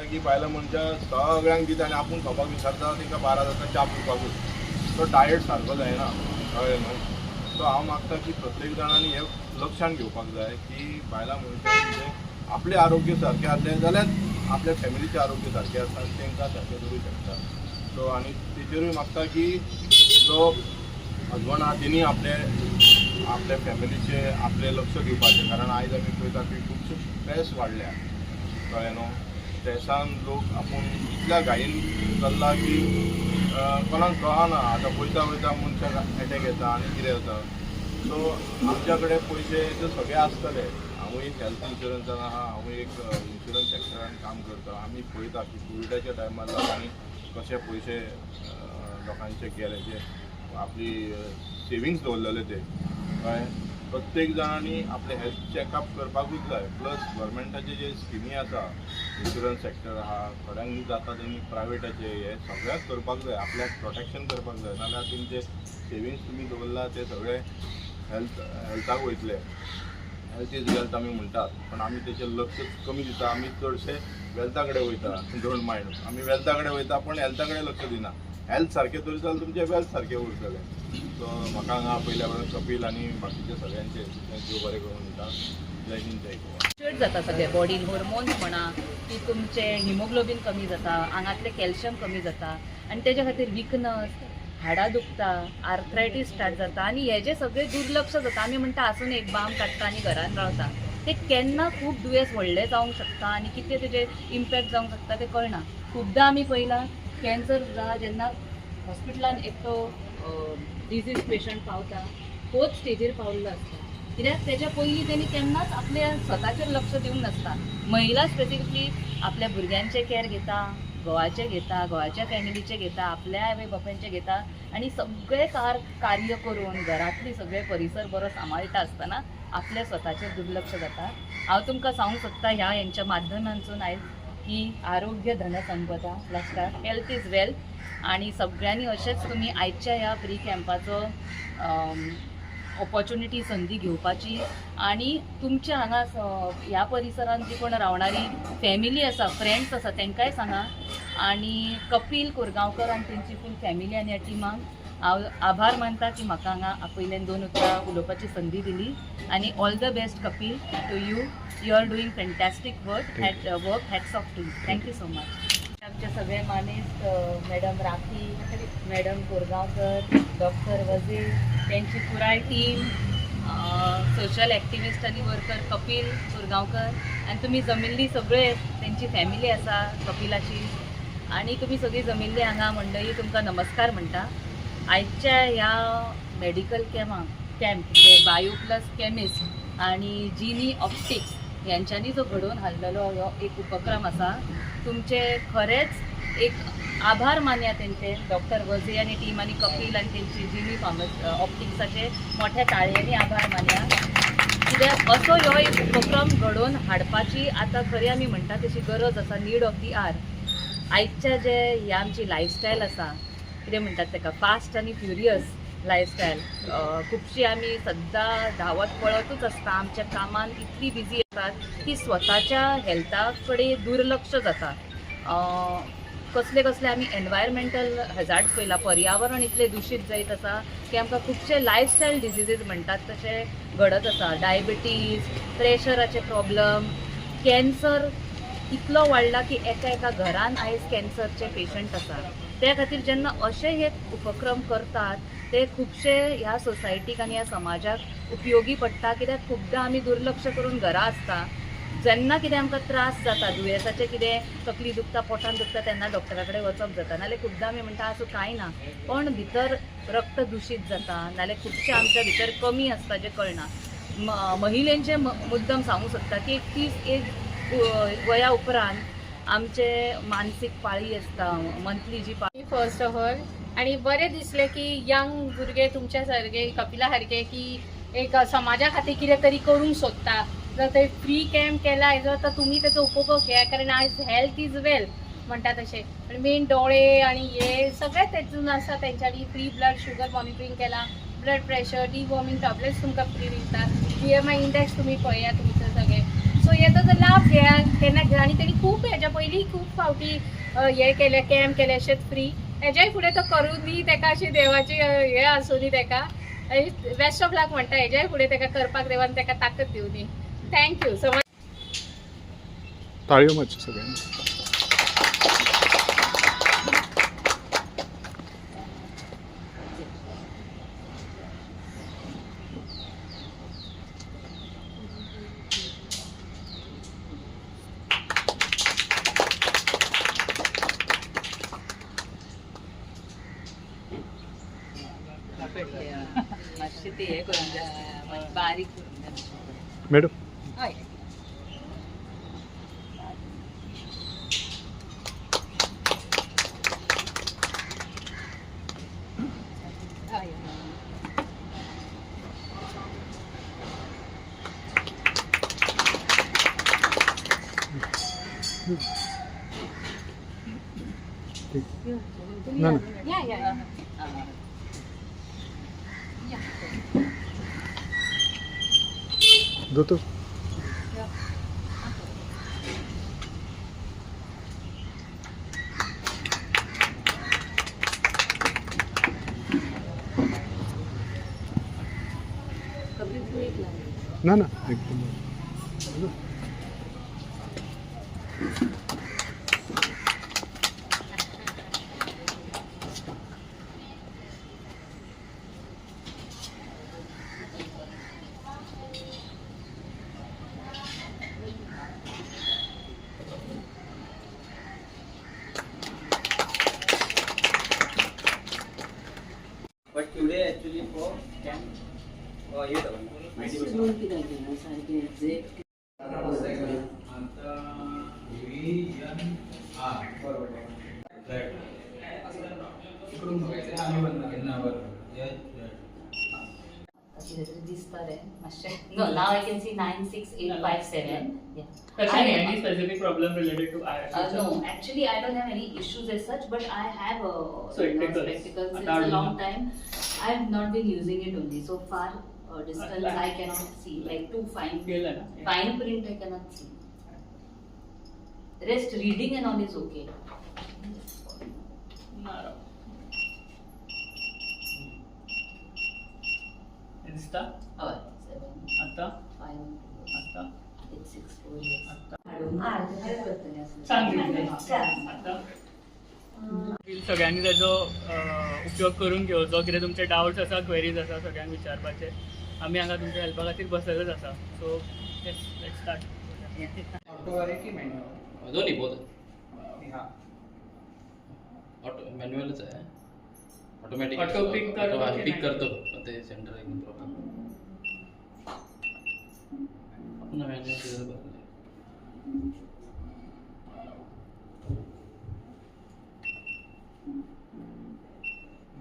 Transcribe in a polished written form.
मागता की बायलां मनशां सगळ्यांक दिता आनी आपूण खावपाक विसरता तांकां 12 जाता च्या पिवपाकूच तो डायट सारको जायना कळ्ळें न्हू. सो हांव मागता की प्रत्येक जाणांनी हें लक्षांत घेवपाक जाय की बायलां मनशां म्हणजे आपलें आरोग्य सारकें आसलें जाल्यार आपल्या फॅमिलीचें आरोग्य सारकें आसा तांकां सारकें करूं शकता. सो आनी तेजेरूय मागता की जो हजबंड आहा तेणी आपल्या फॅमिलीचे आपलें लक्ष दिवपाचें. कारण आयज आमी पळयता की खुबशे स्ट्रेस वाडल्या कळ्ळें न्हू. स्ट्रेसान लोक आपूण इतल्या घाईन चल्ला की कोणाक कळना. आतां वयता वयता मनशाक एटॅक येता आनी कितें जाता. सो आमच्या कडेन पयशे ते सगळे आसतले. हांवूय एक हेल्थ इन्शुरन्सान आहा, हांवूय एक इन्शुरन्स सेक्टरान काम करता. आमी पळयता की कोविडाच्या टायमार लोकांनी कशे पयशे लोकांचे गेले जे आपली सेविंग्स दवरलेले ते कळ्ळें. प्रत्येक जाणांनी आपले हेल्थ चॅकअप करपाकूच जाय. प्लस गव्हर्मेंटाचे जे स्किमी आसा इन्शुरन्स सेक्टर आहा थोड्यांक जाता तेणी प्रायवेटाचे हे सगळ्याक करपाक जाय. आपल्याक प्रोटेक्शन करपाक जाय. नाल्यार तुमचे सेविंग्स तुमी दवरला ते सगळे हेल्थाक वयतले. हेल्थ इज वेल्थ आमी म्हणटात पण आमी तेचेर लक्ष कमी दिता. आमी चडशे वेल्था कडेन वयता. डोंट मायंड आमी वेल्था कडेन वयता पण हेल्था कडेन लक्ष दिना. हेल्थ सारकें दवरता जाल्यार तुमचें वेल्थ सारकें उरतलें. सो म्हाका हांगा पयल्या बरें कपील आनी बाकीचे सगळ्यांचे देव बरें करून दिता. जय हिंद जय गोवा. फ्लक्च्युएट जाता सगळे बॉडीन हॉर्मोन्स म्हणा की तुमचे हिमोग्लोबीन कमी जाता, आंगातले कॅल्शियम कमी जाता आनी तेज्या खातीर विकनस, हाडां दुखता, आर्थरायटीस स्टार्ट जाता आनी हे जे सगळे दुर्लक्ष जाता. आमी म्हणटा आसून एक बाम काडटा आनी घरान रावता. ते केन्ना खूब दुयेंस व्हडलें जावंक शकता आनी कितें तेजे इम्पॅक्ट जावंक शकता तें कळना. खुबदां आमी पळयलां कॅन्सर जेन्ना हॉस्पिटलान एकटो डिजीज पेशंट पावता तोच स्टेजीर पावल्लो आसता. कित्याक तेच्या पयलीं तेणी केन्नाच आपल्या स्वताचेर लक्ष दिवंक नासता. महिला स्पेसिफिकली आपल्या भुरग्यांचे कॅर घेता, घोवाचे घेता, घोवाच्या फॅमिलीचे घेता, आपल्या आवय बापायचे घेता आनी सगळे कार्य करून घरातली सगळे परिसर बरो सांबाळटा आसतना आपल्या स्वताचेर दुर्लक्ष जाता. हांव तुमकां सांगूंक सोदता ह्या हेंच्या माध्यमांतसून आयज की आरोग्य धन संपदा लास्टाक हेल्थ इज वेल्थ आनी सगळ्यांनी अशेंच तुमी आयच्या ह्या फ्री कॅम्पाचो ऑपॉर्च्युनिटी संदी घेवपाची आनी तुमच्या हांगा ह्या परिसरांत जी कोण रावणारी फॅमिली आसा फ्रेंड्स आसा तांकांय सांगा. आनी कपील कोरगांवकर आनी तेंची फूल फॅमिली आनी ह्या टिमाक हांव आभार मानता की म्हाका हांगा आपयल्यान 2 उतरां उलोवपाची संदी दिली. आनी all the best Kapil to you are doing fantastic work hats off to. Thank you so much. आमचे सगळे मानेस्त madam Rakhi, madam Korgaonkar, doctor Wazir, त्यांची पुराय टीम, सोशल ॲक्टिविस्ट आनी वर्कर कपील कोरगांवकर आनी तुमी जमिल्ली सगळे तेंची फॅमिली आसा कपिलाची आनी तुमी सगळीं जमिल्ली हांगा मंडळी तुमकां नमस्कार म्हणटा. आयच्या ह्या मेडिकल कॅम्प जे बायो प्लस कॅमिस्ट आनी जिनी ऑप्टिक्स यांच्यांनी जो घडोवन हाडलेलो हो एक उपक्रम आसा. तुमचे खरेंच एक आभार मानया तेंचे डॉक्टर वझे आनी टीम आनी कपील आनी तेंची जिनी ऑप्टिक्साचे मोठ्या ताळयांनी आभार मानया. कित्याक असो ह्यो एक उपक्रम घडोवन हाडपाची आतां खरी आमी म्हणटा तशी गरज आसा. Need of the R. आयच्या जे ही आमची लायफस्टायल आसा कितें म्हणटात ताका फास्ट आनी फ्युरियस लायफस्टायल. खुबशी आमी सद्दां धांवत पळतूच आसता. आमच्या कामान इतली बिजी आसतात की स्वताच्या हेल्था कडेन दुर्लक्ष जाता. कसले आमी एनवायरमेंटल हॅजार्ड्स पळयला. पर्यावरण इतलें दुशीत जायत आसा की आमकां खुबशे लायफस्टायल डिजिजीज म्हणटात तशे घडत आसा. डायबिटीज, प्रेशराचे प्रॉब्लम, कॅन्सर इतलो वाडला की एका घरान आयज कॅन्सरचे पेशंट आसा. त्या खातीर जेन्ना अशे हे उपक्रम करतात ते खुबशे ह्या सोसायटीक आनी ह्या समाजाक उपयोगी पडटा. कित्याक खुबदां आमी दुर्लक्ष करून घरा आसता. जेन्ना कितें आमकां त्रास जाता दुयेंसाचें कितें तकली दुखता पोटान दुखता तेन्ना डॉक्टरा कडेन वचप जाता. नाल्यार खुबदां आमी म्हणटा आसूं कांय ना पण भितर रक्त दूशीत जाता नाल्यार खुबशे आमच्या भितर कमी आसता जे कळना. महिलेंचे मुद्दम सांगूंक सोदता की 30 एज वया उपरांत आमचे मानसीक पाळी आसता मंथली जी पाळी. फर्स्ट ऑफ ऑल आणि बरें दिसलें की यंग भुरगे तुमच्या सारके कपिला सारके की एक समाजा खातीर कितें तरी करूंक सोदता. जर थंय फ्री कॅम्प केला हेजो तर तुमी तेजो उपभोग घ्या. कारण आयज हेल्थ इज वेल्थ म्हणटा तशें. आनी मेन डोळे आनी हे सगळे तेतून आसा. तेंच्यांनी फ्री ब्लड शुगर मॉनिटरींग केला, ब्लड प्रेशर, डिवॉर्मिंग टॅबलेट्स तुमकां फ्री दितात, BMI इंडेक्स तुमी पळया तुमचे सगळे. सो सो याचा जर लाभ घ्या केन्ना आणि त्यांनी खूप ह्याच्या पयलीं खूप फावटी हे केले कॅम्प केले अशेंच फ्री हेज्याय फुडें तो करून दी ताका अशी देवाची हे आसूं दी ताका बेस्ट ऑफ लक म्हणटा हेज्याय फुडें ताका करपाक देवान ताका ताकद दिवं दी थँक्यू सो मच. ताळयो मातशे सगळ्यांनी. मातशें ते हे करून द्या बारीक करून द्या. मॅडम हय ना ना या दोतो कपिल तू एक लाव. ना ना एकदम But today actually for camp, ये दोन कित्याक घेना सारकें एक्झॅक्ट. इकडून बघायचं आम्ही बंद केलं ना बरोबर कितें तरी दिसता रे मातशें. No, now I can see 96857. Yeah. Actually, any specific problem related to eye? No, actually I don't have any issues as such, but I have Spectacles. spectacles since Attarded. a long time. I have not been using it only. So far distance I cannot see, like too fine. केलं ना? Fine print I cannot see. Rest reading and all is okay. नारळ. Insta? 7, आता? 5, आता? 8, 6, 4 years. आता? चांगली आता? सगळ्यांनी त्याचो उपयोग करून घेवचो. कितें तुमचे डाउट्स आसा क्वेरीज आसा सगळ्यांक विचारपाचे. आमी हांगा तुमच्या हेल्पा खातीर बसलेलोच आसा. So let's start. ऑटो आहे की मॅन्युअल दोन्ही बोध हा ऑटो मॅन्युअलच आहे ऑटोमॅटिक Auto pick करतो की पिक नाही? करतो पण ते सेंटर एकदम प्रॉपर आपण मॅन्युअल